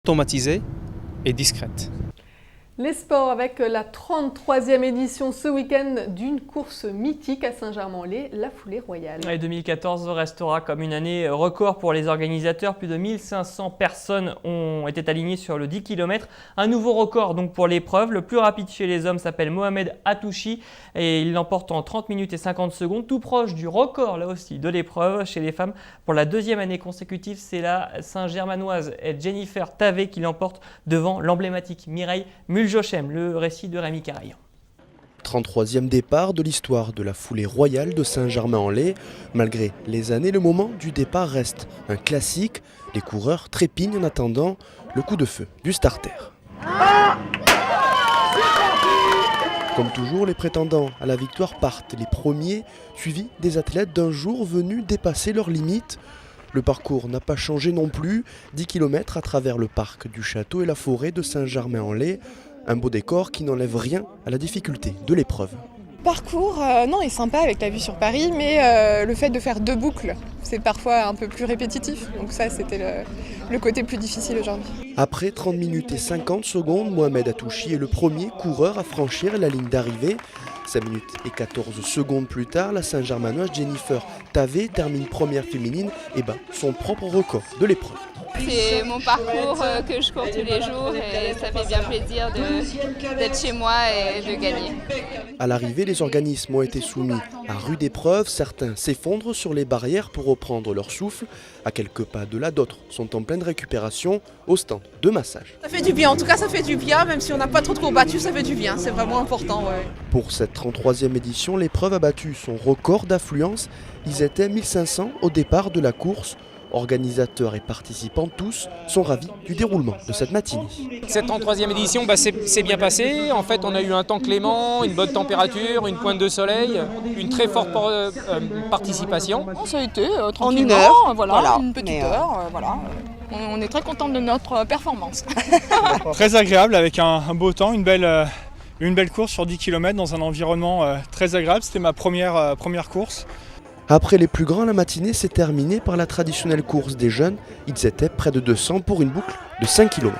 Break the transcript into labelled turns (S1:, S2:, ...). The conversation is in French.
S1: automatisée et discrète.
S2: Les sports avec la 33e édition ce week-end d'une course mythique à Saint-Germain-en-Laye, la Foulée Royale.
S3: Et 2014 restera comme une année record pour les organisateurs. Plus de 1500 personnes ont été alignées sur le 10 km. Un nouveau record donc pour l'épreuve. Le plus rapide chez les hommes s'appelle Mohamed Hatouchi et il l'emporte en 30 minutes et 50 secondes. Tout proche du record là aussi de l'épreuve chez les femmes. Pour la deuxième année consécutive, c'est la Saint-Germanoise Jennifer Tavé qui l'emporte devant l'emblématique Mireille Mulhausen. Le récit de Rémi Carayan.
S4: 33e départ de l'histoire de la Foulée Royale de Saint-Germain-en-Laye. Malgré les années, le moment du départ reste un classique. Les coureurs trépignent en attendant le coup de feu du starter. Comme toujours, les prétendants à la victoire partent les premiers, suivis des athlètes d'un jour venus dépasser leurs limites. Le parcours n'a pas changé non plus, 10 km à travers le parc du château et la forêt de Saint-Germain-en-Laye. Un beau décor qui n'enlève rien à la difficulté de l'épreuve.
S5: Le parcours non, est sympa avec la vue sur Paris, mais le fait de faire 2 boucles, c'est parfois un peu plus répétitif. Donc ça, c'était le côté plus difficile aujourd'hui.
S4: Après 30 minutes et 50 secondes, Mohamed Hatouchi est le premier coureur à franchir la ligne d'arrivée. 5 minutes et 14 secondes plus tard, la Saint-Germanoise Jennifer Tavé termine première féminine et bat son propre record de l'épreuve.
S6: C'est mon parcours que je cours tous les jours et ça fait bien plaisir d'être chez moi et de gagner.
S4: À l'arrivée, les organismes ont été soumis à rude épreuve. Certains s'effondrent sur les barrières pour reprendre leur souffle. À quelques pas de là, d'autres sont en pleine récupération au stand de massage.
S7: Ça fait du bien, en tout cas ça fait du bien, même si on n'a pas trop combattu, ça fait du bien, c'est vraiment important. Ouais.
S4: Pour cette 33e édition, l'épreuve a battu son record d'affluence. Ils étaient 1500 au départ de la course. Organisateurs et participants tous sont ravis du déroulement de cette matinée.
S8: Cette 33e édition s'est bien passée. En fait, on a eu un temps clément, une bonne température, une pointe de soleil, une très forte participation.
S5: Ça a été tranquillement,
S7: en une heure,
S5: voilà, une petite heure. Voilà. On est très content de notre performance.
S9: Très agréable avec un beau temps, une belle course sur 10 km dans un environnement très agréable. C'était ma première course.
S4: Après les plus grands, la matinée s'est terminée par la traditionnelle course des jeunes. Ils étaient près de 200 pour une boucle de 5 km.